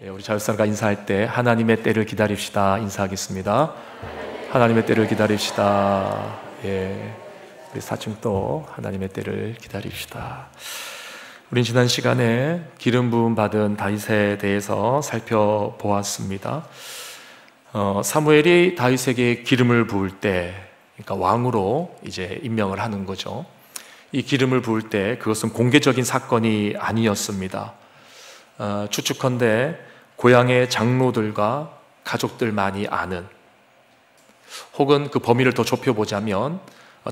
우리 자유사람과 인사할 때 하나님의 때를 기다립시다 인사하겠습니다. 하나님의 때를 기다립시다. 우리 4층 또 하나님의 때를 기다립시다. 우린 지난 시간에 기름 부음 받은 다윗에 대해서 살펴보았습니다. 사무엘이 다윗에게 기름을 부을 때, 그러니까 왕으로 이제 임명을 하는 거죠. 이 기름을 부을 때 그것은 공개적인 사건이 아니었습니다. 추측컨대 고향의 장로들과 가족들만이 아는, 혹은 그 범위를 더 좁혀보자면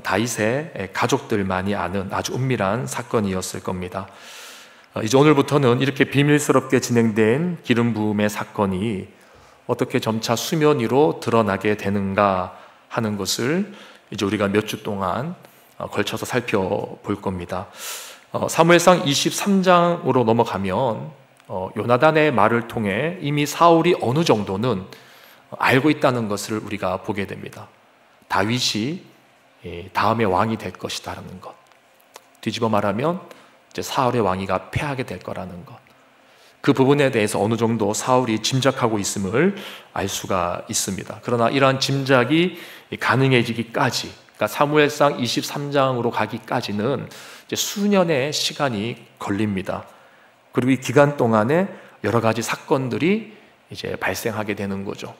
다윗의 가족들만이 아는 아주 은밀한 사건이었을 겁니다. 이제 오늘부터는 이렇게 비밀스럽게 진행된 기름 부음의 사건이 어떻게 점차 수면 위로 드러나게 되는가 하는 것을 이제 우리가 몇 주 동안 걸쳐서 살펴볼 겁니다. 사무엘상 23장으로 넘어가면 요나단의 말을 통해 이미 사울이 어느 정도는 알고 있다는 것을 우리가 보게 됩니다. 다윗이 다음의 왕이 될 것이다라는 것, 뒤집어 말하면 이제 사울의 왕위가 패하게 될 거라는 것, 그 부분에 대해서 어느 정도 사울이 짐작하고 있음을 알 수가 있습니다. 그러나 이러한 짐작이 가능해지기까지, 그러니까 사무엘상 23장으로 가기까지는 이제 수년의 시간이 걸립니다. 그리고 이 기간 동안에 여러 가지 사건들이 이제 발생하게 되는 거죠.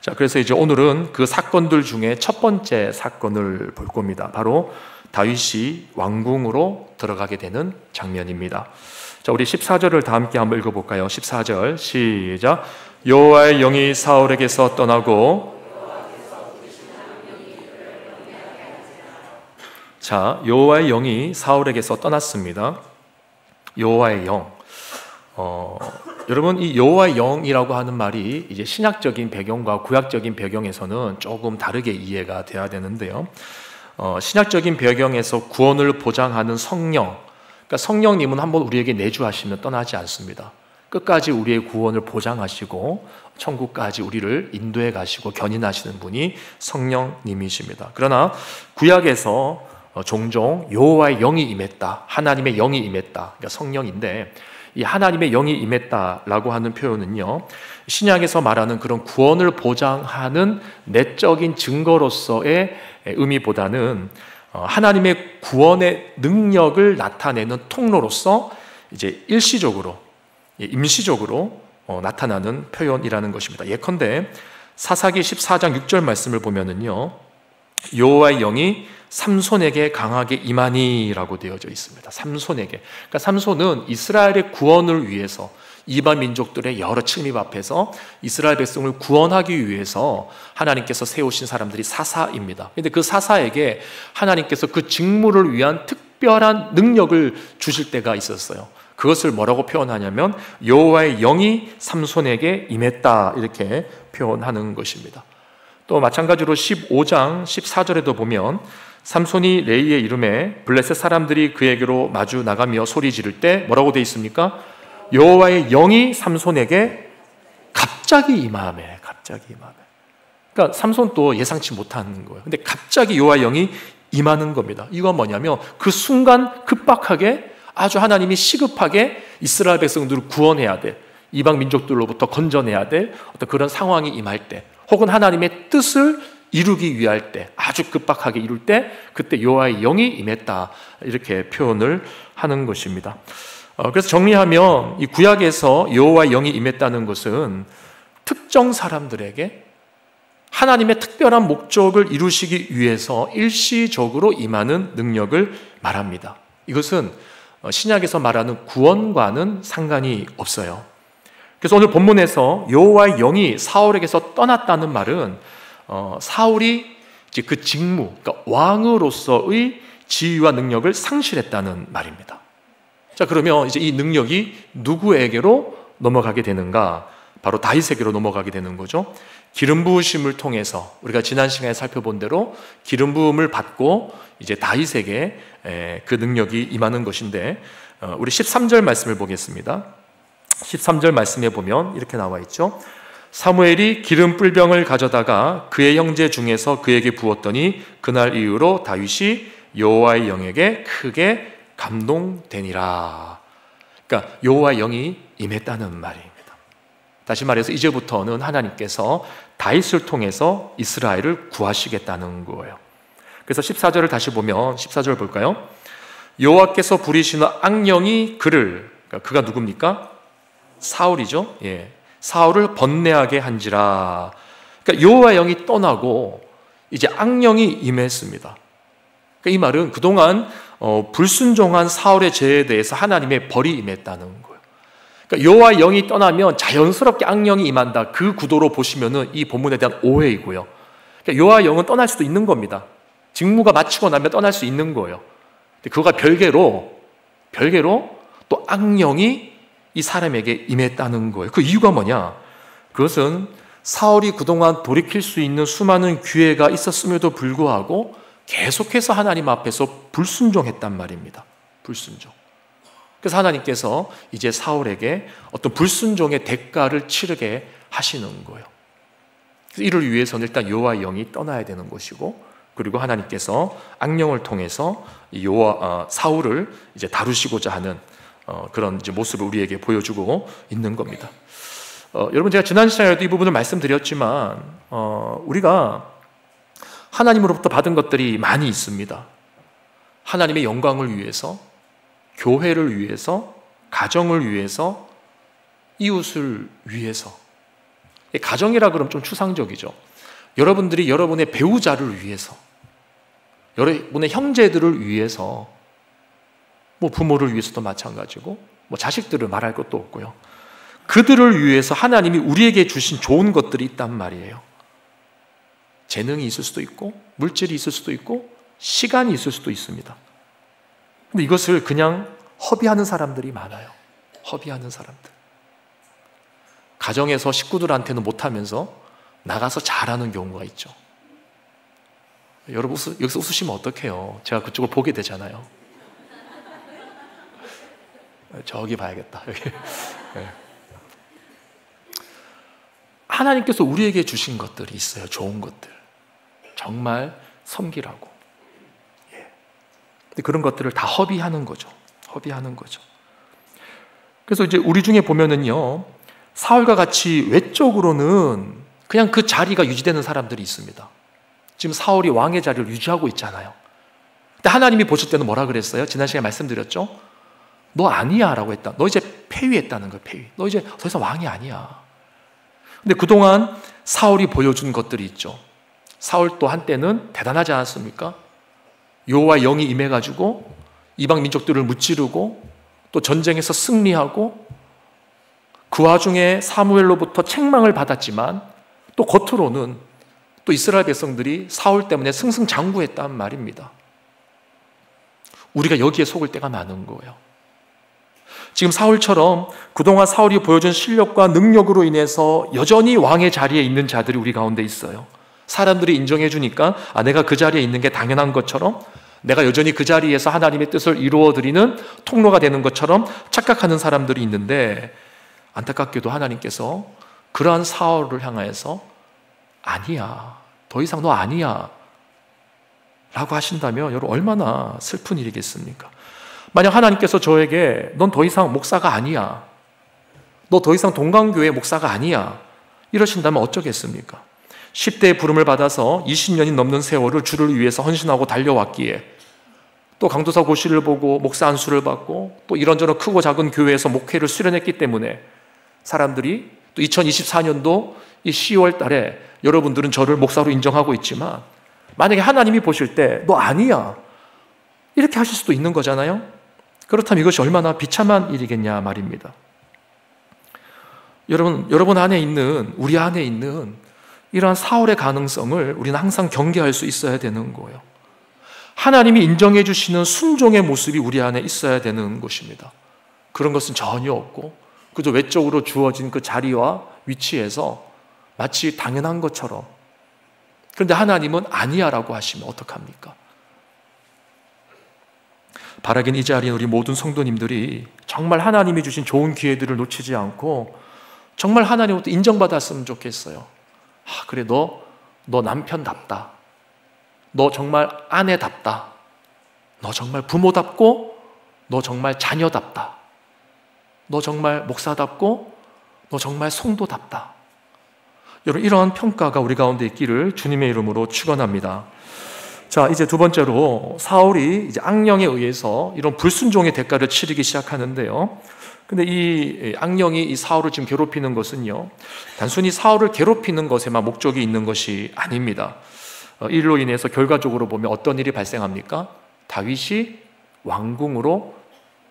자, 그래서 이제 오늘은 그 사건들 중에 첫 번째 사건을 볼 겁니다. 바로 다윗이 왕궁으로 들어가게 되는 장면입니다. 자, 우리 14절을 다 함께 한번 읽어볼까요? 14절 시작. 여호와의 영이 사울에게서 떠나고, 자, 여호와의 영이 사울에게서 떠났습니다. 여호와의 영. 여러분, 이 여호와의 영이라고 하는 말이 이제 신약적인 배경과 구약적인 배경에서는 조금 다르게 이해가 돼야 되는데요. 신약적인 배경에서 구원을 보장하는 성령, 그러니까 성령님은 한번 우리에게 내주하시면 떠나지 않습니다. 끝까지 우리의 구원을 보장하시고 천국까지 우리를 인도해 가시고 견인하시는 분이 성령님이십니다. 그러나 구약에서 종종 여호와의 영이 임했다, 하나님의 영이 임했다, 그러니까 성령인데, 이 하나님의 영이 임했다라고 하는 표현은요, 신약에서 말하는 그런 구원을 보장하는 내적인 증거로서의 의미보다는 하나님의 구원의 능력을 나타내는 통로로서 이제 일시적으로, 임시적으로 나타나는 표현이라는 것입니다. 예컨대 사사기 14장 6절 말씀을 보면은요, 여호와의 영이 삼손에게 강하게 임하니라고 되어져 있습니다. 삼손에게. 그러니까 삼손은 이스라엘의 구원을 위해서, 이방 민족들의 여러 침입 앞에서 이스라엘 백성을 구원하기 위해서 하나님께서 세우신 사람들이 사사입니다. 그런데 그 사사에게 하나님께서 그 직무를 위한 특별한 능력을 주실 때가 있었어요. 그것을 뭐라고 표현하냐면 여호와의 영이 삼손에게 임했다, 이렇게 표현하는 것입니다. 또 마찬가지로 15장 14절에도 보면 삼손이 레이의 이름에 블레셋 사람들이 그에게로 마주 나가며 소리 지를 때 뭐라고 되어 있습니까? 여호와의 영이 삼손에게 갑자기 임하매. 그러니까 삼손도 예상치 못하는 거예요. 근데 갑자기 여호와의 영이 임하는 겁니다. 이건 뭐냐면 그 순간 급박하게, 아주 하나님이 시급하게 이스라엘 백성들을 구원해야 돼, 이방 민족들로부터 건져내야 될 어떤 그런 상황이 임할 때, 혹은 하나님의 뜻을 이루기 위할 때, 아주 급박하게 이룰 때, 그때 여호와의 영이 임했다, 이렇게 표현을 하는 것입니다. 그래서 정리하면 이 구약에서 여호와의 영이 임했다는 것은 특정 사람들에게 하나님의 특별한 목적을 이루시기 위해서 일시적으로 임하는 능력을 말합니다. 이것은 신약에서 말하는 구원과는 상관이 없어요. 그래서 오늘 본문에서 여호와의 영이 사울에게서 떠났다는 말은 사울이 이제 그 직무, 그러니까 왕으로서의 지위와 능력을 상실했다는 말입니다. 자, 그러면 이제 이 능력이 누구에게로 넘어가게 되는가? 바로 다윗에게로 넘어가게 되는 거죠. 기름 부으심을 통해서 우리가 지난 시간에 살펴본 대로 기름 부음을 받고 이제 다윗에게 그 능력이 임하는 것인데, 우리 13절 말씀을 보겠습니다. 13절 말씀에 보면 이렇게 나와 있죠. 사무엘이 기름 뿔병을 가져다가 그의 형제 중에서 그에게 부었더니 그날 이후로 다윗이 여호와의 영에게 크게 감동되니라. 그러니까 여호와의 영이 임했다는 말입니다. 다시 말해서 이제부터는 하나님께서 다윗을 통해서 이스라엘을 구하시겠다는 거예요. 그래서 14절을 다시 보면 14절 볼까요? 여호와께서 부리시는 악령이 그를, 그가 누굽니까? 사울이죠. 예, 사울을 번뇌하게 한지라. 그러니까 여호와의 영이 떠나고 이제 악령이 임했습니다. 그러니까 이 말은 그동안 불순종한 사울의 죄에 대해서 하나님의 벌이 임했다는 거예요. 그러니까 여호와의 영이 떠나면 자연스럽게 악령이 임한다. 그 구도로 보시면은 이 본문에 대한 오해이고요. 그러니까 여호와의 영은 떠날 수도 있는 겁니다. 직무가 마치고 나면 떠날 수 있는 거예요. 근데 그거가 별개로 또 악령이 이 사람에게 임했다는 거예요. 그 이유가 뭐냐? 그것은 사울이 그동안 돌이킬 수 있는 수많은 기회가 있었음에도 불구하고 계속해서 하나님 앞에서 불순종했단 말입니다. 불순종. 그래서 하나님께서 이제 사울에게 어떤 불순종의 대가를 치르게 하시는 거예요. 이를 위해서는 일단 여호와의 영이 떠나야 되는 것이고, 그리고 하나님께서 악령을 통해서 사울을 이제 다루시고자 하는 그런 이제 모습을 우리에게 보여주고 있는 겁니다. 여러분, 제가 지난 시간에도 이 부분을 말씀드렸지만 우리가 하나님으로부터 받은 것들이 많이 있습니다. 하나님의 영광을 위해서, 교회를 위해서, 가정을 위해서, 이웃을 위해서. 가정이라 그러면 좀 추상적이죠. 여러분들이 여러분의 배우자를 위해서, 여러분의 형제들을 위해서, 뭐 부모를 위해서도 마찬가지고, 뭐 자식들을 말할 것도 없고요. 그들을 위해서 하나님이 우리에게 주신 좋은 것들이 있단 말이에요. 재능이 있을 수도 있고, 물질이 있을 수도 있고, 시간이 있을 수도 있습니다. 근데 이것을 그냥 허비하는 사람들이 많아요. 허비하는 사람들. 가정에서 식구들한테는 못하면서 나가서 잘하는 경우가 있죠. 여러분, 여기서 웃으시면 어떡해요? 제가 그쪽을 보게 되잖아요. 저기 봐야겠다. 여기. 네. 하나님께서 우리에게 주신 것들이 있어요. 좋은 것들. 정말 섬기라고. 예. 근데 그런 것들을 다 허비하는 거죠. 허비하는 거죠. 그래서 이제 우리 중에 보면은요, 사울과 같이 외적으로는 그냥 그 자리가 유지되는 사람들이 있습니다. 지금 사울이 왕의 자리를 유지하고 있잖아요. 근데 하나님이 보실 때는 뭐라 그랬어요? 지난 시간에 말씀드렸죠? 너 아니야 라고 했다. 너 이제 폐위했다는 거예요. 폐위. 너 이제 더 이상 왕이 아니야. 근데 그동안 사울이 보여준 것들이 있죠. 사울도 한때는 대단하지 않았습니까? 여호와의 영이 임해가지고 이방 민족들을 무찌르고 또 전쟁에서 승리하고, 그 와중에 사무엘로부터 책망을 받았지만 또 겉으로는 또 이스라엘 백성들이 사울 때문에 승승장구했단 말입니다. 우리가 여기에 속을 때가 많은 거예요. 지금 사울처럼 그동안 사울이 보여준 실력과 능력으로 인해서 여전히 왕의 자리에 있는 자들이 우리 가운데 있어요. 사람들이 인정해 주니까 내가 그 자리에 있는 게 당연한 것처럼, 내가 여전히 그 자리에서 하나님의 뜻을 이루어드리는 통로가 되는 것처럼 착각하는 사람들이 있는데, 안타깝게도 하나님께서 그러한 사울을 향하여서 아니야, 더 이상 너 아니야 라고 하신다면 여러분, 얼마나 슬픈 일이겠습니까? 만약 하나님께서 저에게 넌 더 이상 목사가 아니야, 너 더 이상 동강교회 목사가 아니야 이러신다면 어쩌겠습니까? 10대의 부름을 받아서 20년이 넘는 세월을 주를 위해서 헌신하고 달려왔기에, 또 강도사 고시를 보고 목사 안수를 받고 또 이런저런 크고 작은 교회에서 목회를 수련했기 때문에 사람들이 또 2024년도 이 10월 달에 여러분들은 저를 목사로 인정하고 있지만, 만약에 하나님이 보실 때 너 아니야 이렇게 하실 수도 있는 거잖아요. 그렇다면 이것이 얼마나 비참한 일이겠냐 말입니다. 여러분 안에 있는, 우리 안에 있는 이러한 사울의 가능성을 우리는 항상 경계할 수 있어야 되는 거예요. 하나님이 인정해 주시는 순종의 모습이 우리 안에 있어야 되는 것입니다. 그런 것은 전혀 없고 그저 외적으로 주어진 그 자리와 위치에서 마치 당연한 것처럼, 그런데 하나님은 아니야 라고 하시면 어떡합니까? 바라긴 이 자리에 우리 모든 성도님들이 정말 하나님이 주신 좋은 기회들을 놓치지 않고 정말 하나님으로부터 인정받았으면 좋겠어요. 그래, 너 남편답다. 너 정말 아내답다. 너 정말 부모답고, 너 정말 자녀답다. 너 정말 목사답고, 너 정말 성도답다. 여러분, 이러한 평가가 우리 가운데 있기를 주님의 이름으로 축원합니다. 자, 이제 두 번째로 사울이 이제 악령에 의해서 이런 불순종의 대가를 치르기 시작하는데요. 근데 이 악령이 이 사울을 지금 괴롭히는 것은요, 단순히 사울을 괴롭히는 것에만 목적이 있는 것이 아닙니다. 이로 인해서 결과적으로 보면 어떤 일이 발생합니까? 다윗이 왕궁으로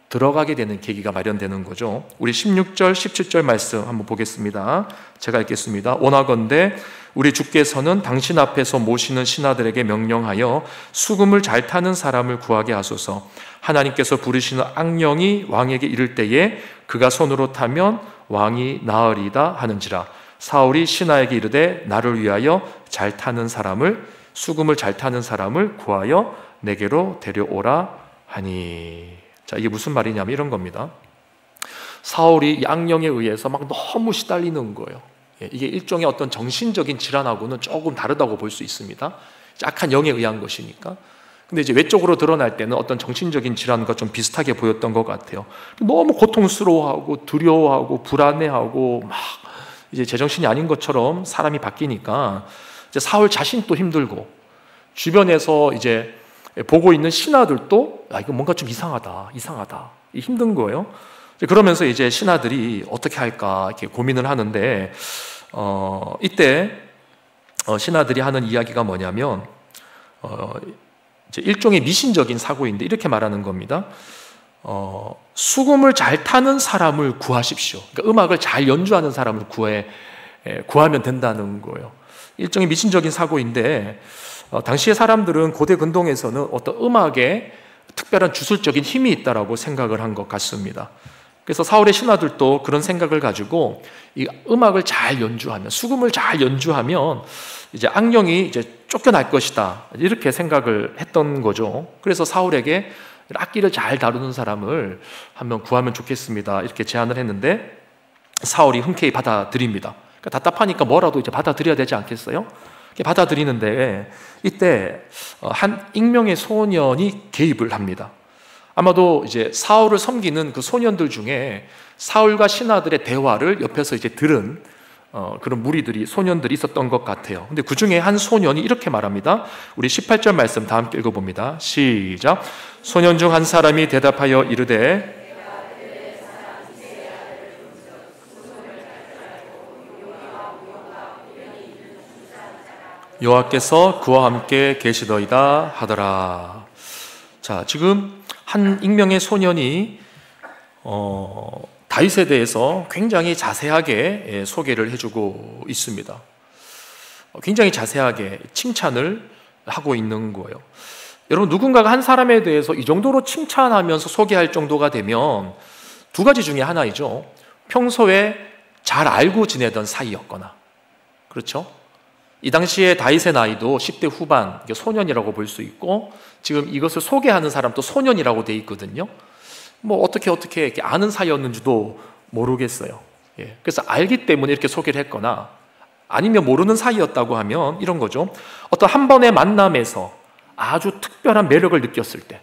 들어가게 되는 계기가 마련되는 거죠. 우리 16절, 17절 말씀 한번 보겠습니다. 제가 읽겠습니다. 원하건대 우리 주께서는 당신 앞에서 모시는 신하들에게 명령하여 수금을 잘 타는 사람을 구하게 하소서. 하나님께서 부르시는 악령이 왕에게 이를 때에 그가 손으로 타면 왕이 나으리다 하는지라. 사울이 신하에게 이르되 나를 위하여 잘 타는 사람을, 수금을 잘 타는 사람을 구하여 내게로 데려오라 하니. 자, 이게 무슨 말이냐면 이런 겁니다. 사울이 이 악령에 의해서 막 너무 시달리는 거예요. 이게 일종의 어떤 정신적인 질환하고는 조금 다르다고 볼 수 있습니다. 약한 영에 의한 것이니까. 근데 이제 외적으로 드러날 때는 어떤 정신적인 질환과 좀 비슷하게 보였던 것 같아요. 너무 고통스러워하고 두려워하고 불안해하고 막 이제 제정신이 아닌 것처럼 사람이 바뀌니까 이제 사울 자신도 힘들고 주변에서 이제 보고 있는 신하들도 이거 뭔가 좀 이상하다 힘든 거예요. 그러면서 이제 신하들이 어떻게 할까 이렇게 고민을 하는데 이때 신하들이 하는 이야기가 뭐냐면 이제 일종의 미신적인 사고인데 이렇게 말하는 겁니다. 수금을 잘 타는 사람을 구하십시오. 그러니까 음악을 잘 연주하는 사람을 구하면 된다는 거예요. 일종의 미신적인 사고인데 당시의 사람들은 고대 근동에서는 어떤 음악에 특별한 주술적인 힘이 있다라고 생각을 한 것 같습니다. 그래서 사울의 신하들도 그런 생각을 가지고 이 음악을 잘 연주하면, 수금을 잘 연주하면 이제 악령이 이제 쫓겨날 것이다, 이렇게 생각을 했던 거죠. 그래서 사울에게 악기를 잘 다루는 사람을 한번 구하면 좋겠습니다, 이렇게 제안을 했는데 사울이 흔쾌히 받아들입니다. 그러니까 답답하니까 뭐라도 이제 받아들여야 되지 않겠어요? 받아들이는데 이때 한 익명의 소년이 개입을 합니다. 아마도 이제 사울을 섬기는 그 소년들 중에 사울과 신하들의 대화를 옆에서 이제 들은 그런 무리들이, 소년들이 있었던 것 같아요. 근데 그 중에 한 소년이 이렇게 말합니다. 우리 18절 말씀 다 함께 읽어봅니다. 시작. 소년 중 한 사람이 대답하여 이르되 여호와께서 그와 함께 계시더이다 하더라. 자, 지금 한 익명의 소년이 다윗에 대해서 굉장히 자세하게 소개를 해주고 있습니다. 굉장히 자세하게 칭찬을 하고 있는 거예요. 여러분, 누군가가 한 사람에 대해서 이 정도로 칭찬하면서 소개할 정도가 되면 두 가지 중에 하나이죠. 평소에 잘 알고 지내던 사이였거나, 그렇죠? 이 당시에 다윗의 나이도 10대 후반, 소년이라고 볼 수 있고, 지금 이것을 소개하는 사람도 소년이라고 돼 있거든요. 뭐 어떻게 이렇게 아는 사이였는지도 모르겠어요. 그래서 알기 때문에 이렇게 소개를 했거나, 아니면 모르는 사이였다고 하면 이런 거죠. 어떤 한 번의 만남에서 아주 특별한 매력을 느꼈을 때,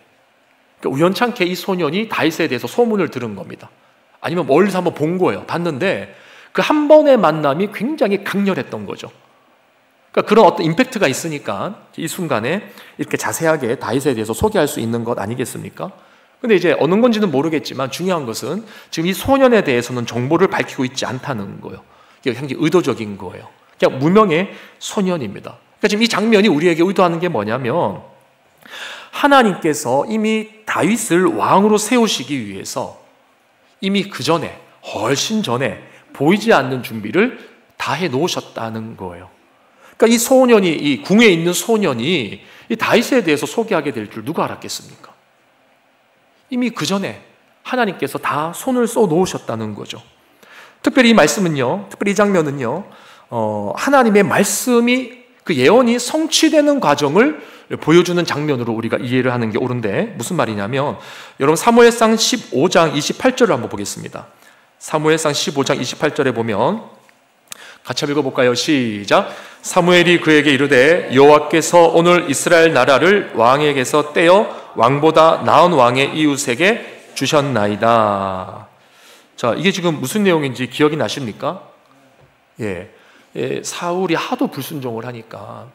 그러니까 우연찮게 이 소년이 다윗에 대해서 소문을 들은 겁니다. 아니면 멀리서 한번 본 거예요. 봤는데 그 한 번의 만남이 굉장히 강렬했던 거죠. 그러니까 그런 어떤 임팩트가 있으니까 이 순간에 이렇게 자세하게 다윗에 대해서 소개할 수 있는 것 아니겠습니까? 근데 이제 어느 건지는 모르겠지만 중요한 것은 지금 이 소년에 대해서는 정보를 밝히고 있지 않다는 거예요. 이게 굉장히 의도적인 거예요. 그냥 무명의 소년입니다. 그러니까 지금 이 장면이 우리에게 의도하는 게 뭐냐면, 하나님께서 이미 다윗을 왕으로 세우시기 위해서 이미 그 전에, 훨씬 전에 보이지 않는 준비를 다 해놓으셨다는 거예요. 그러니까 이 소년이, 이 궁에 있는 소년이 이 다윗에 대해서 소개하게 될 줄 누가 알았겠습니까? 이미 그 전에 하나님께서 다 손을 써 놓으셨다는 거죠. 특별히 이 말씀은요, 특별히 이 장면은요, 하나님의 말씀이, 그 예언이 성취되는 과정을 보여주는 장면으로 우리가 이해를 하는 게 옳은데, 무슨 말이냐면, 여러분 사무엘상 15장 28절을 한번 보겠습니다. 사무엘상 15장 28절에 보면 같이 읽어볼까요? 시작. 사무엘이 그에게 이르되 여호와께서 오늘 이스라엘 나라를 왕에게서 떼어 왕보다 나은 왕의 이웃에게 주셨나이다. 자, 이게 지금 무슨 내용인지 기억이 나십니까? 사울이 하도 불순종을 하니까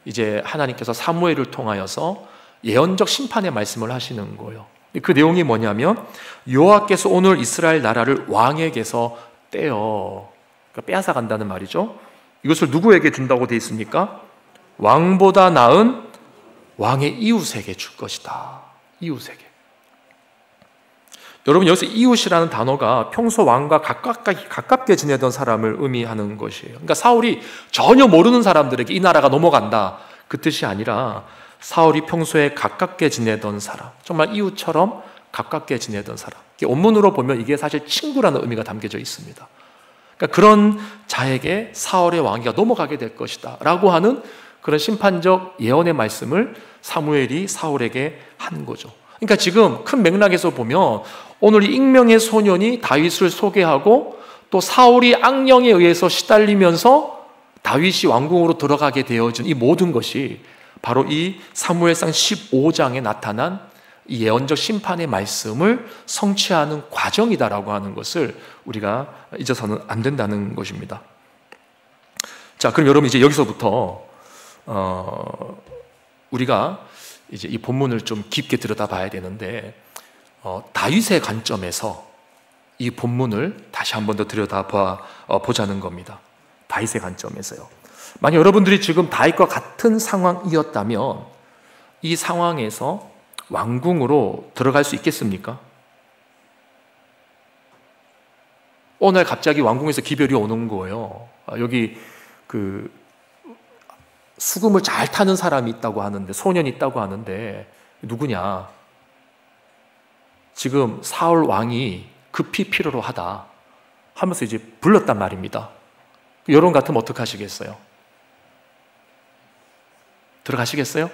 이제 하나님께서 사무엘을 통하여서 예언적 심판의 말씀을 하시는 거예요. 그 내용이 뭐냐면 여호와께서 오늘 이스라엘 나라를 왕에게서 그러니까 빼앗아 간다는 말이죠. 이것을 누구에게 준다고 되어 있습니까? 왕보다 나은 왕의 이웃에게 줄 것이다. 이웃에게. 여러분, 여기서 이웃이라는 단어가 평소 왕과 가깝게 지내던 사람을 의미하는 것이에요. 그러니까 사울이 전혀 모르는 사람들에게 이 나라가 넘어간다, 그 뜻이 아니라 사울이 평소에 가깝게 지내던 사람, 정말 이웃처럼 가깝게 지내던 사람. 원문으로 보면 이게 사실 친구라는 의미가 담겨져 있습니다. 그러니까 그런 자에게 사울의 왕위가 넘어가게 될 것이다 라고 하는 그런 심판적 예언의 말씀을 사무엘이 사울에게 한 거죠. 그러니까 지금 큰 맥락에서 보면 오늘 이 익명의 소년이 다윗을 소개하고 또 사울이 악령에 의해서 시달리면서 다윗이 왕궁으로 들어가게 되어진 이 모든 것이 바로 이 사무엘상 15장에 나타난 이 예언적 심판의 말씀을 성취하는 과정이다라고 하는 것을 우리가 잊어서는 안 된다는 것입니다. 자, 그럼 여러분 이제 여기서부터 우리가 이제 이 본문을 좀 깊게 들여다봐야 되는데 다윗의 관점에서 이 본문을 다시 한 번 더 들여다보자는 겁니다. 다윗의 관점에서요. 만약 여러분들이 지금 다윗과 같은 상황이었다면 이 상황에서 왕궁으로 들어갈 수 있겠습니까? 어느 날 갑자기 왕궁에서 기별이 오는 거예요. 여기 수금을 잘 타는 사람이 있다고 하는데, 소년이 있다고 하는데 누구냐? 지금 사울 왕이 급히 필요로 하다 하면서 이제 불렀단 말입니다. 여러분 같으면 어떻게 하시겠어요? 들어가시겠어요?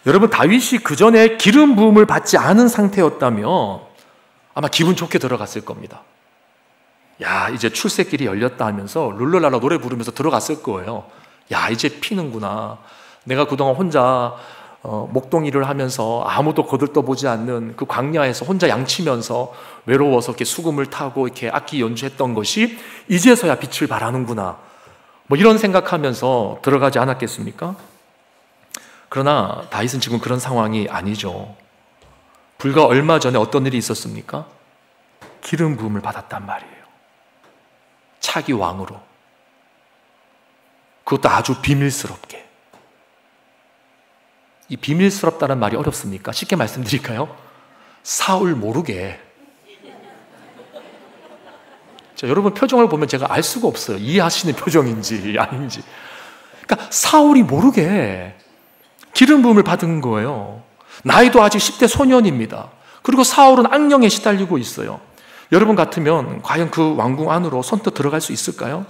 여러분, 다윗이 그 전에 기름 부음을 받지 않은 상태였다면 아마 기분 좋게 들어갔을 겁니다. 야, 이제 출세길이 열렸다 하면서 룰루랄라 노래 부르면서 들어갔을 거예요. 야, 이제 피는구나. 내가 그동안 혼자 목동일을 하면서 아무도 거들떠보지 않는 그 광야에서 혼자 양치면서 외로워서 이렇게 수금을 타고 이렇게 악기 연주했던 것이 이제서야 빛을 발하는구나. 뭐 이런 생각하면서 들어가지 않았겠습니까? 그러나 다윗은 지금 그런 상황이 아니죠. 불과 얼마 전에 어떤 일이 있었습니까? 기름 부음을 받았단 말이에요. 차기 왕으로. 그것도 아주 비밀스럽게. 이 비밀스럽다는 말이 어렵습니까? 쉽게 말씀드릴까요? 사울 모르게. 자, 여러분 표정을 보면 제가 알 수가 없어요. 이해하시는 표정인지 아닌지. 그러니까 사울이 모르게 기름 부음을 받은 거예요. 나이도 아직 10대 소년입니다. 그리고 사울은 악령에 시달리고 있어요. 여러분 같으면 과연 그 왕궁 안으로 선뜻 들어갈 수 있을까요?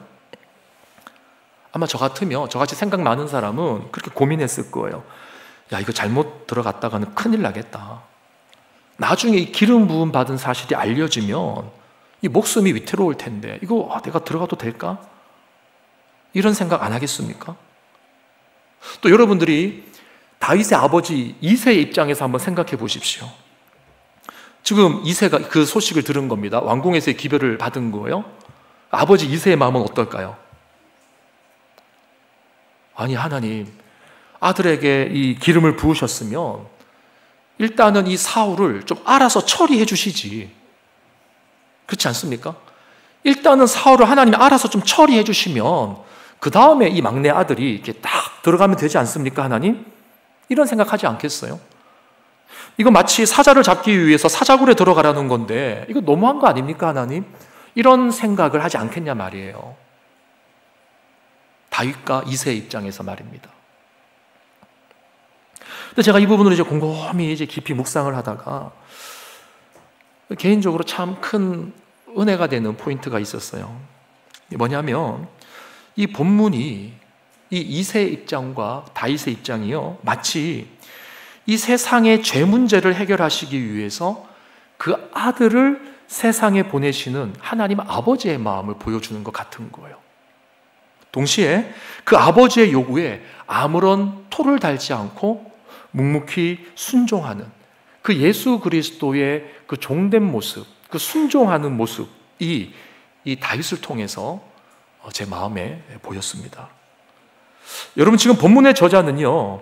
아마 저 같으면, 저같이 생각 많은 사람은 그렇게 고민했을 거예요. 야, 이거 잘못 들어갔다가는 큰일 나겠다. 나중에 이 기름 부음 받은 사실이 알려지면 이 목숨이 위태로울 텐데 이거 내가 들어가도 될까? 이런 생각 안 하겠습니까? 또 여러분들이 다윗의 아버지 이새의 입장에서 한번 생각해 보십시오. 지금 이새가 그 소식을 들은 겁니다. 왕궁에서의 기별을 받은 거예요. 아버지 이새의 마음은 어떨까요? 아니, 하나님, 아들에게 이 기름을 부으셨으면 일단은 이 사울을 좀 알아서 처리해 주시지. 그렇지 않습니까? 일단은 사울을 하나님이 알아서 좀 처리해 주시면 그 다음에 이 막내 아들이 이렇게 딱 들어가면 되지 않습니까, 하나님? 이런 생각하지 않겠어요? 이거 마치 사자를 잡기 위해서 사자굴에 들어가라는 건데 이거 너무한 거 아닙니까, 하나님? 이런 생각을 하지 않겠냐 말이에요. 다윗과 이새의 입장에서 말입니다. 근데 제가 이 부분을 이제 곰곰이 이제 깊이 묵상을 하다가 개인적으로 참 큰 은혜가 되는 포인트가 있었어요. 뭐냐면 이 본문이 이 이새의 입장과 다윗의 입장이요, 마치 이 세상의 죄 문제를 해결하시기 위해서 그 아들을 세상에 보내시는 하나님 아버지의 마음을 보여주는 것 같은 거예요. 동시에 그 아버지의 요구에 아무런 토를 달지 않고 묵묵히 순종하는 그 예수 그리스도의 그 종된 모습, 그 순종하는 모습이 이 다윗을 통해서 제 마음에 보였습니다. 여러분, 지금 본문의 저자는요,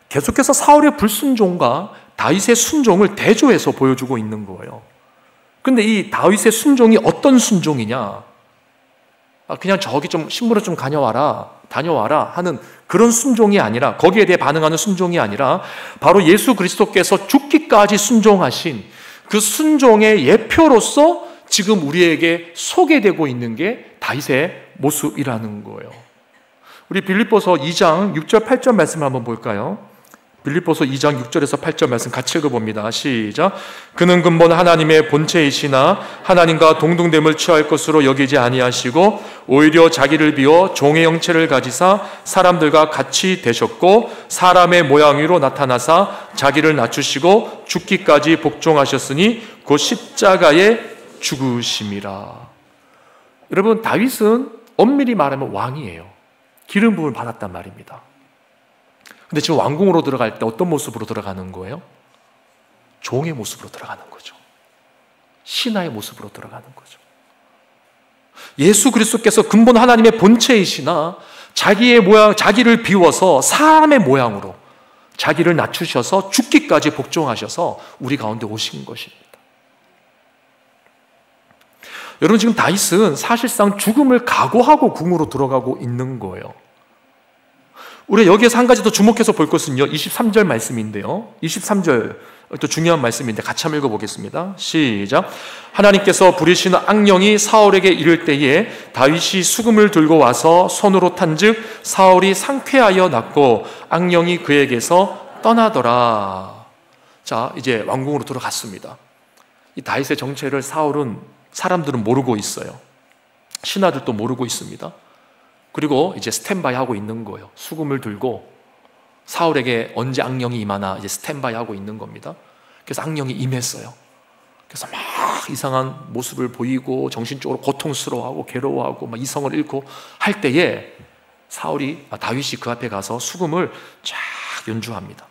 계속해서 사울의 불순종과 다윗의 순종을 대조해서 보여주고 있는 거예요. 근데 이 다윗의 순종이 어떤 순종이냐? 그냥 저기 좀 신부로 좀 다녀와라 하는 그런 순종이 아니라, 거기에 대해 반응하는 순종이 아니라 바로 예수 그리스도께서 죽기까지 순종하신 그 순종의 예표로서 지금 우리에게 소개되고 있는 게 다윗의 모습이라는 거예요. 우리 빌립보서 2장 6절 8절 말씀을 한번 볼까요? 빌립보서 2장 6절에서 8절 말씀 같이 읽어봅니다. 시작. 그는 근본 하나님의 본체이시나 하나님과 동등됨을 취할 것으로 여기지 아니하시고 오히려 자기를 비워 종의 형체를 가지사 사람들과 같이 되셨고 사람의 모양으로 나타나사 자기를 낮추시고 죽기까지 복종하셨으니 곧 십자가에 죽으심이라. 여러분, 다윗은 엄밀히 말하면 왕이에요. 기름 부음을 받았단 말입니다. 근데 지금 왕궁으로 들어갈 때 어떤 모습으로 들어가는 거예요? 종의 모습으로 들어가는 거죠. 신하의 모습으로 들어가는 거죠. 예수 그리스도께서 근본 하나님의 본체이시나 자기의 모양, 자기를 비워서 사람의 모양으로 자기를 낮추셔서 죽기까지 복종하셔서 우리 가운데 오신 것입니다. 여러분, 지금 다윗은 사실상 죽음을 각오하고 궁으로 들어가고 있는 거예요. 우리 여기에서 한 가지 더 주목해서 볼 것은요, 23절 말씀인데요. 23절 또 중요한 말씀인데 같이 한번 읽어보겠습니다. 시작. 하나님께서 부리시는 악령이 사울에게 이를 때에 다윗이 수금을 들고 와서 손으로 탄즉 사울이 상쾌하여 낫고 악령이 그에게서 떠나더라. 자, 이제 왕궁으로 들어갔습니다. 이 다윗의 정체를 사람들은 모르고 있어요. 신하들도 모르고 있습니다. 그리고 이제 스탠바이 하고 있는 거예요. 수금을 들고 사울에게 언제 악령이 임하나 이제 스탠바이 하고 있는 겁니다. 그래서 악령이 임했어요. 그래서 막 이상한 모습을 보이고 정신적으로 고통스러워하고 괴로워하고 막 이성을 잃고 할 때에 다윗이 그 앞에 가서 수금을 쫙 연주합니다.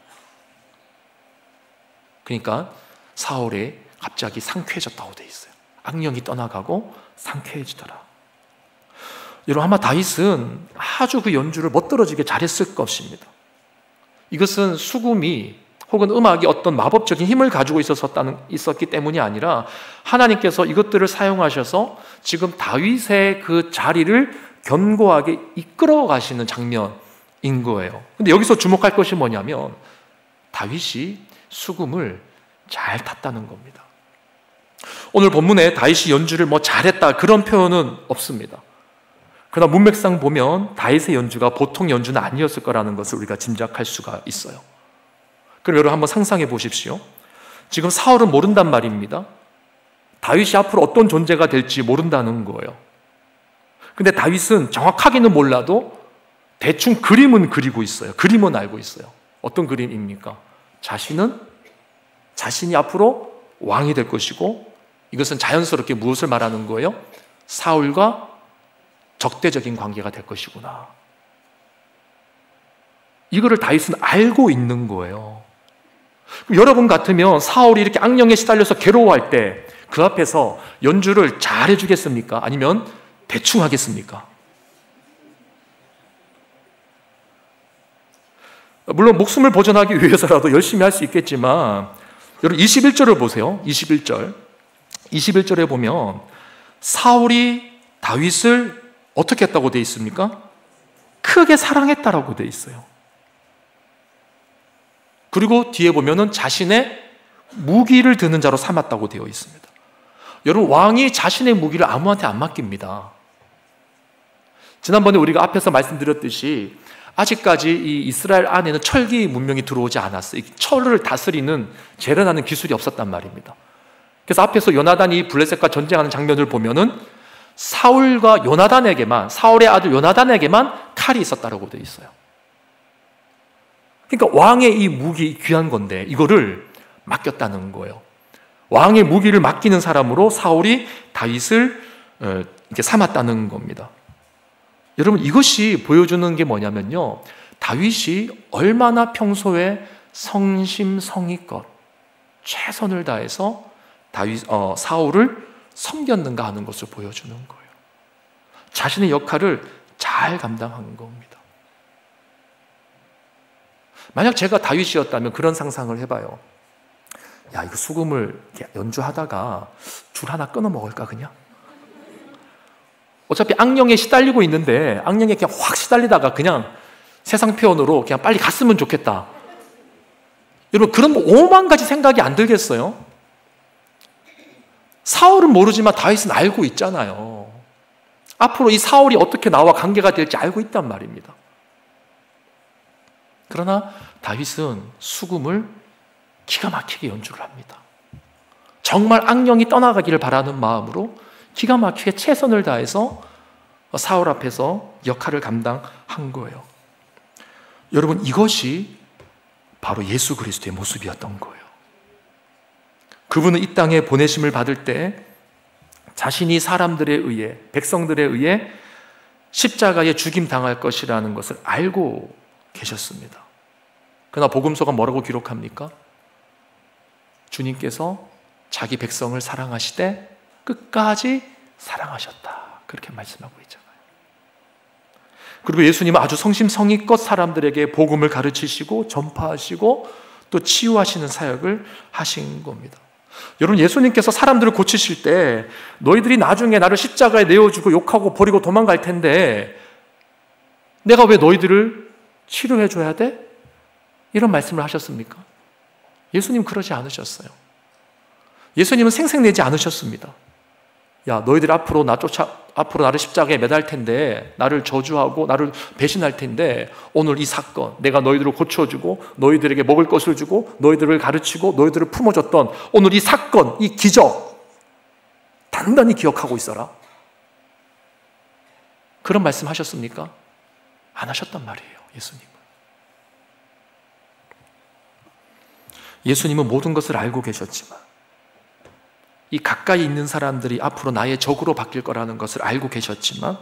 그러니까 사울이 갑자기 상쾌해졌다고 돼 있어요. 악령이 떠나가고 상쾌해지더라. 여러분, 아마 다윗은 아주 그 연주를 멋들어지게 잘했을 것입니다. 이것은 수금이 혹은 음악이 어떤 마법적인 힘을 가지고 있었기 때문이 아니라 하나님께서 이것들을 사용하셔서 지금 다윗의 그 자리를 견고하게 이끌어 가시는 장면인 거예요. 근데 여기서 주목할 것이 뭐냐면 다윗이 수금을 잘 탔다는 겁니다. 오늘 본문에 다윗이 연주를 잘했다 그런 표현은 없습니다. 그러나 문맥상 보면 다윗의 연주가 보통 연주는 아니었을 거라는 것을 우리가 짐작할 수가 있어요. 그럼 여러분 한번 상상해 보십시오. 지금 사울은 모른단 말입니다. 다윗이 앞으로 어떤 존재가 될지 모른다는 거예요. 근데 다윗은 정확하게는 몰라도 대충 그림은 그리고 있어요. 그림은 알고 있어요. 어떤 그림입니까? 자신이 앞으로 왕이 될 것이고, 이것은 자연스럽게 무엇을 말하는 거예요? 사울과 적대적인 관계가 될 것이구나. 이거를 다윗은 알고 있는 거예요. 그럼 여러분 같으면 사울이 이렇게 악령에 시달려서 괴로워할 때 그 앞에서 연주를 잘 해주겠습니까? 아니면 대충 하겠습니까? 물론 목숨을 보존하기 위해서라도 열심히 할 수 있겠지만, 여러분 21절을 보세요. 21절에 보면 사울이 다윗을 어떻게 했다고 되어 있습니까? 크게 사랑했다라고 되어 있어요. 그리고 뒤에 보면은 자신의 무기를 드는 자로 삼았다고 되어 있습니다. 여러분, 왕이 자신의 무기를 아무한테 안 맡깁니다. 지난번에 우리가 앞에서 말씀드렸듯이 아직까지 이 이스라엘 안에는 철기 문명이 들어오지 않았어요. 이 철을 다스리는 재련하는 기술이 없었단 말입니다. 그래서 앞에서 요나단이 블레셋과 전쟁하는 장면을 보면은 사울의 아들 요나단에게만 칼이 있었다라고 되어 있어요. 그러니까 왕의 이 무기 귀한 건데 이거를 맡겼다는 거예요. 왕의 무기를 맡기는 사람으로 사울이 다윗을 이렇게 삼았다는 겁니다. 여러분, 이것이 보여주는 게 뭐냐면요, 다윗이 얼마나 평소에 성심성의껏 최선을 다해서 사울을 섬겼는가 하는 것을 보여주는 거예요. 자신의 역할을 잘 감당한 겁니다. 만약 제가 다윗이었다면 그런 상상을 해봐요. 야, 이거 수금을 연주하다가 줄 하나 끊어 먹을까 그냥? 어차피 악령에 시달리고 있는데 악령에 그냥 확 시달리다가 그냥 세상 표현으로 그냥 빨리 갔으면 좋겠다. 여러분, 그런 5만 가지 생각이 안 들겠어요? 사울은 모르지만 다윗은 알고 있잖아요. 앞으로 이 사울이 어떻게 나와 관계가 될지 알고 있단 말입니다. 그러나 다윗은 수금을 기가 막히게 연주를 합니다. 정말 악령이 떠나가기를 바라는 마음으로 기가 막히게 최선을 다해서 사울 앞에서 역할을 감당한 거예요. 여러분, 이것이 바로 예수 그리스도의 모습이었던 거예요. 그분은 이 땅에 보내심을 받을 때 자신이 사람들에 의해, 백성들에 의해 십자가에 죽임당할 것이라는 것을 알고 계셨습니다. 그러나 복음서가 뭐라고 기록합니까? 주님께서 자기 백성을 사랑하시되 끝까지 사랑하셨다. 그렇게 말씀하고 있잖아요. 그리고 예수님은 아주 성심성의껏 사람들에게 복음을 가르치시고 전파하시고 또 치유하시는 사역을 하신 겁니다. 여러분, 예수님께서 사람들을 고치실 때 너희들이 나중에 나를 십자가에 내어주고 욕하고 버리고 도망갈 텐데 내가 왜 너희들을 치료해 줘야 돼? 이런 말씀을 하셨습니까? 예수님 그러지 않으셨어요. 예수님은 생색내지 않으셨습니다. 야, 너희들 앞으로 나를 십자가에 매달 텐데, 나를 저주하고 나를 배신할 텐데, 오늘 이 사건, 내가 너희들을 고쳐주고 너희들에게 먹을 것을 주고 너희들을 가르치고 너희들을 품어줬던 오늘 이 사건, 이 기적 단단히 기억하고 있어라. 그런 말씀 하셨습니까? 안 하셨단 말이에요. 예수님은 모든 것을 알고 계셨지만 이 가까이 있는 사람들이 앞으로 나의 적으로 바뀔 거라는 것을 알고 계셨지만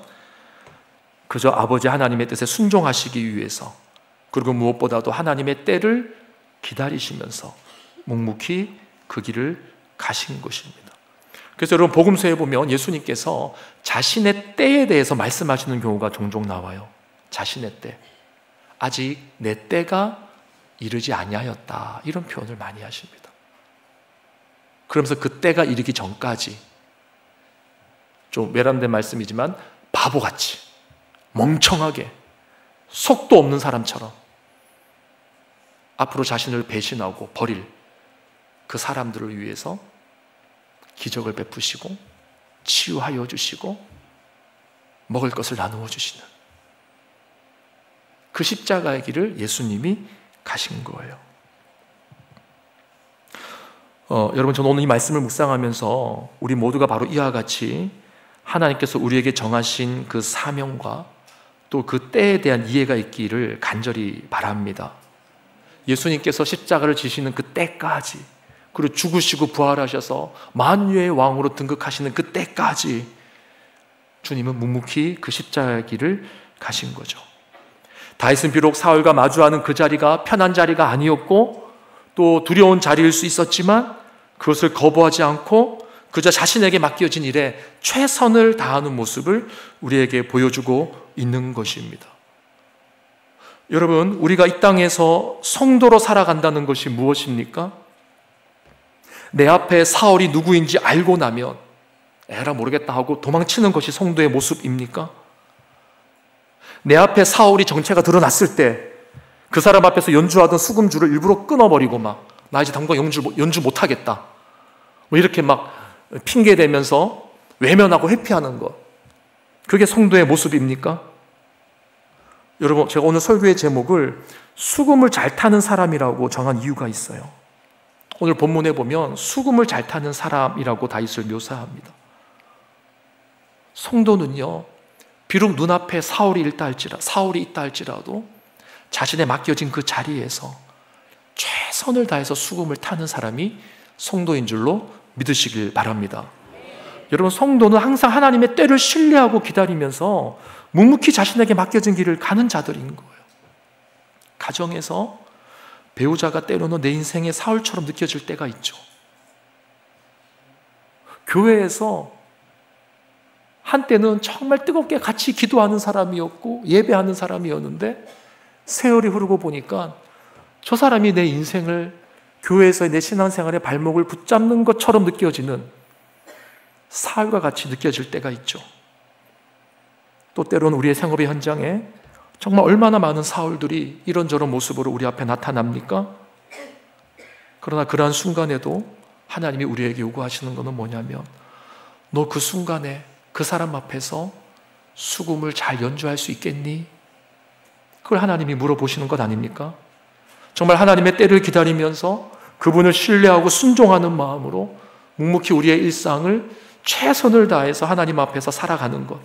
그저 아버지 하나님의 뜻에 순종하시기 위해서, 그리고 무엇보다도 하나님의 때를 기다리시면서 묵묵히 그 길을 가신 것입니다. 그래서 여러분, 복음서에 보면 예수님께서 자신의 때에 대해서 말씀하시는 경우가 종종 나와요. 자신의 때, 아직 내 때가 이르지 아니하였다, 이런 표현을 많이 하십니다. 그러면서 그 때가 이르기 전까지 좀 외람된 말씀이지만 바보같이 멍청하게 속도 없는 사람처럼 앞으로 자신을 배신하고 버릴 그 사람들을 위해서 기적을 베푸시고 치유하여 주시고 먹을 것을 나누어 주시는 그 십자가의 길을 예수님이 가신 거예요. 여러분, 저는 오늘 이 말씀을 묵상하면서 우리 모두가 바로 이와 같이 하나님께서 우리에게 정하신 그 사명과 또 그 때에 대한 이해가 있기를 간절히 바랍니다. 예수님께서 십자가를 지시는 그 때까지, 그리고 죽으시고 부활하셔서 만유의 왕으로 등극하시는 그 때까지 주님은 묵묵히 그 십자가의 길을 가신 거죠. 다윗은 비록 사울과 마주하는 그 자리가 편한 자리가 아니었고 또 두려운 자리일 수 있었지만 그것을 거부하지 않고 그저 자신에게 맡겨진 일에 최선을 다하는 모습을 우리에게 보여주고 있는 것입니다. 여러분, 우리가 이 땅에서 성도로 살아간다는 것이 무엇입니까? 내 앞에 사울이 누구인지 알고 나면 에라 모르겠다 하고 도망치는 것이 성도의 모습입니까? 내 앞에 사울이 정체가 드러났을 때 그 사람 앞에서 연주하던 수금줄을 일부러 끊어버리고 나 이제 당분간 연주 못하겠다, 이렇게 핑계대면서 외면하고 회피하는 것, 그게 성도의 모습입니까? 여러분, 제가 오늘 설교의 제목을 수금을 잘 타는 사람이라고 정한 이유가 있어요. 오늘 본문에 보면 수금을 잘 타는 사람이라고 다윗을 묘사합니다. 성도는요, 비록 눈앞에 사울이 있다 할지라도 자신의 맡겨진 그 자리에서 최선을 다해서 수금을 타는 사람이 성도인 줄로 믿으시길 바랍니다. 여러분, 성도는 항상 하나님의 때를 신뢰하고 기다리면서 묵묵히 자신에게 맡겨진 길을 가는 자들인 거예요. 가정에서, 배우자가 때로는 내 인생의 사울처럼 느껴질 때가 있죠. 교회에서 한때는 정말 뜨겁게 같이 기도하는 사람이었고 예배하는 사람이었는데 세월이 흐르고 보니까 저 사람이 내 인생을, 교회에서의 내 신앙생활의 발목을 붙잡는 것처럼 느껴지는 사울과 같이 느껴질 때가 있죠. 또 때로는 우리의 생업의 현장에 정말 얼마나 많은 사울들이 이런저런 모습으로 우리 앞에 나타납니까? 그러나 그러한 순간에도 하나님이 우리에게 요구하시는 것은 뭐냐면, 너 그 순간에 그 사람 앞에서 수금을 잘 연주할 수 있겠니? 그걸 하나님이 물어보시는 것 아닙니까? 정말 하나님의 때를 기다리면서 그분을 신뢰하고 순종하는 마음으로 묵묵히 우리의 일상을 최선을 다해서 하나님 앞에서 살아가는 것.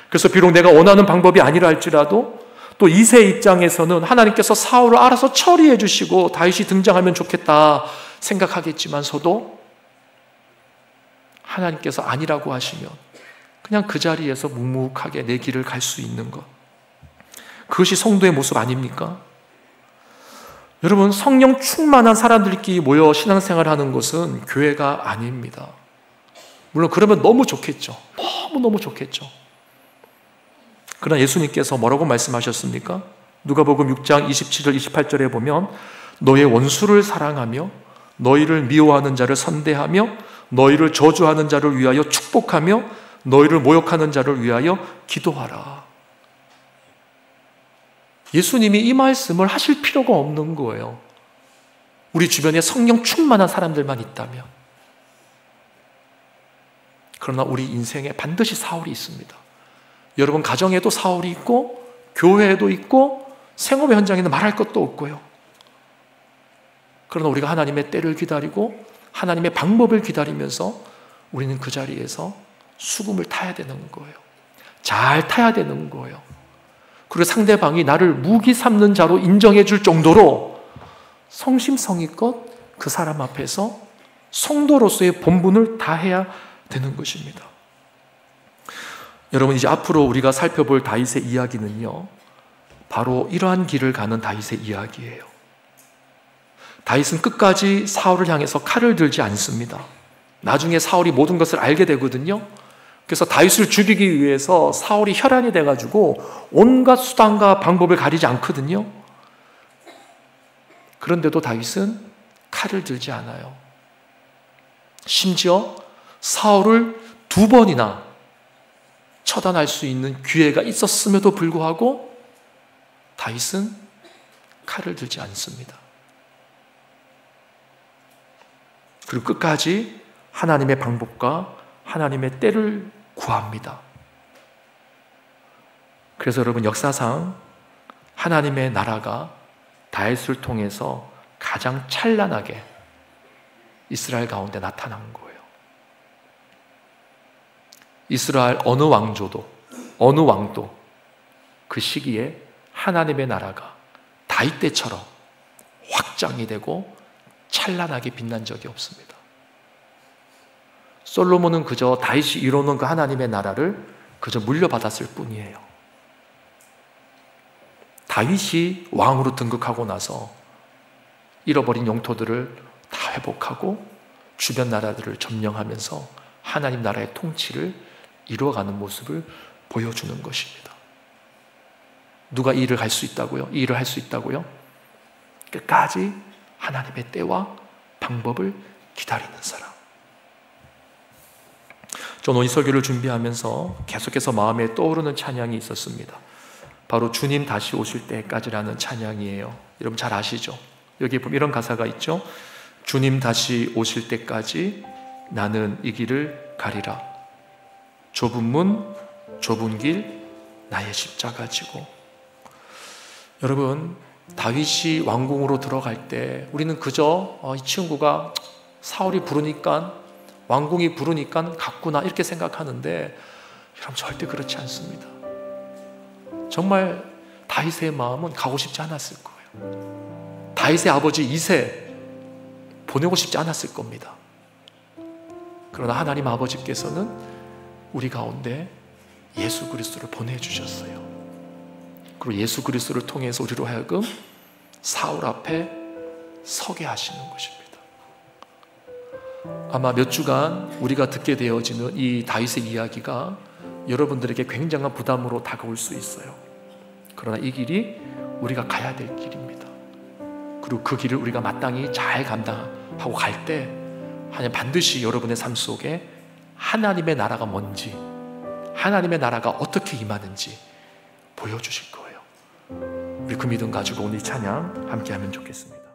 그래서 비록 내가 원하는 방법이 아니라 할지라도 또 이새의 입장에서는 하나님께서 사울을 알아서 처리해 주시고 다윗이 등장하면 좋겠다 생각하겠지만서도 하나님께서 아니라고 하시면 그냥 그 자리에서 묵묵하게 내 길을 갈 수 있는 것, 그것이 성도의 모습 아닙니까? 여러분, 성령 충만한 사람들끼리 모여 신앙생활을 하는 것은 교회가 아닙니다. 물론 그러면 너무 좋겠죠. 너무너무 좋겠죠. 그러나 예수님께서 뭐라고 말씀하셨습니까? 누가복음 6장 27절 28절에 보면 너의 원수를 사랑하며 너희를 미워하는 자를 선대하며 너희를 저주하는 자를 위하여 축복하며 너희를 모욕하는 자를 위하여 기도하라. 예수님이 이 말씀을 하실 필요가 없는 거예요. 우리 주변에 성령 충만한 사람들만 있다면. 그러나 우리 인생에 반드시 사울이 있습니다. 여러분 가정에도 사울이 있고 교회에도 있고 생업의 현장에는 말할 것도 없고요. 그러나 우리가 하나님의 때를 기다리고 하나님의 방법을 기다리면서 우리는 그 자리에서 수금을 타야 되는 거예요. 잘 타야 되는 거예요. 그리고 상대방이 나를 무기 삼는 자로 인정해 줄 정도로 성심성의껏 그 사람 앞에서 성도로서의 본분을 다해야 되는 것입니다. 여러분, 이제 앞으로 우리가 살펴볼 다윗의 이야기는요, 바로 이러한 길을 가는 다윗의 이야기예요. 다윗은 끝까지 사울을 향해서 칼을 들지 않습니다. 나중에 사울이 모든 것을 알게 되거든요. 그래서 다윗을 죽이기 위해서 사울이 혈안이 돼가지고 온갖 수단과 방법을 가리지 않거든요. 그런데도 다윗은 칼을 들지 않아요. 심지어 사울을 2번이나 처단할 수 있는 기회가 있었음에도 불구하고 다윗은 칼을 들지 않습니다. 그리고 끝까지 하나님의 방법과 하나님의 때를 구합니다. 그래서 여러분, 역사상 하나님의 나라가 다윗을 통해서 가장 찬란하게 이스라엘 가운데 나타난 거예요. 이스라엘 어느 왕조도, 어느 왕도 그 시기에 하나님의 나라가 다윗 때처럼 확장이 되고 찬란하게 빛난 적이 없습니다. 솔로몬은 그저 다윗이 이뤄놓은 그 하나님의 나라를 그저 물려받았을 뿐이에요. 다윗이 왕으로 등극하고 나서 잃어버린 영토들을 다 회복하고 주변 나라들을 점령하면서 하나님 나라의 통치를 이루어가는 모습을 보여주는 것입니다. 누가 이 일을 할 수 있다고요? 이 일을 할 수 있다고요? 끝까지 하나님의 때와 방법을 기다리는 사람. 저는 이 설교를 준비하면서 계속해서 마음에 떠오르는 찬양이 있었습니다. 바로 주님 다시 오실 때까지라는 찬양이에요. 여러분 잘 아시죠? 여기 보면 이런 가사가 있죠. 주님 다시 오실 때까지 나는 이 길을 가리라. 좁은 문, 좁은 길, 나의 십자가 지고. 여러분, 다윗이 왕궁으로 들어갈 때 우리는 그저 이 친구가 사울이 부르니까, 왕궁이 부르니까 갔구나 이렇게 생각하는데, 여러분 절대 그렇지 않습니다. 정말 다윗의 마음은 가고 싶지 않았을 거예요. 다윗의 아버지 이새 보내고 싶지 않았을 겁니다. 그러나 하나님 아버지께서는 우리 가운데 예수 그리스도를 보내주셨어요. 그리고 예수 그리스도를 통해서 우리로 하여금 사울 앞에 서게 하시는 것입니다. 아마 몇 주간 우리가 듣게 되어지는 이 다윗의 이야기가 여러분들에게 굉장한 부담으로 다가올 수 있어요. 그러나 이 길이 우리가 가야 될 길입니다. 그리고 그 길을 우리가 마땅히 잘 감당하고 갈 때 하나님 반드시 여러분의 삶 속에 하나님의 나라가 뭔지, 하나님의 나라가 어떻게 임하는지 보여주실 거예요. 우리 그 믿음 가지고 오늘 이 찬양 함께 하면 좋겠습니다.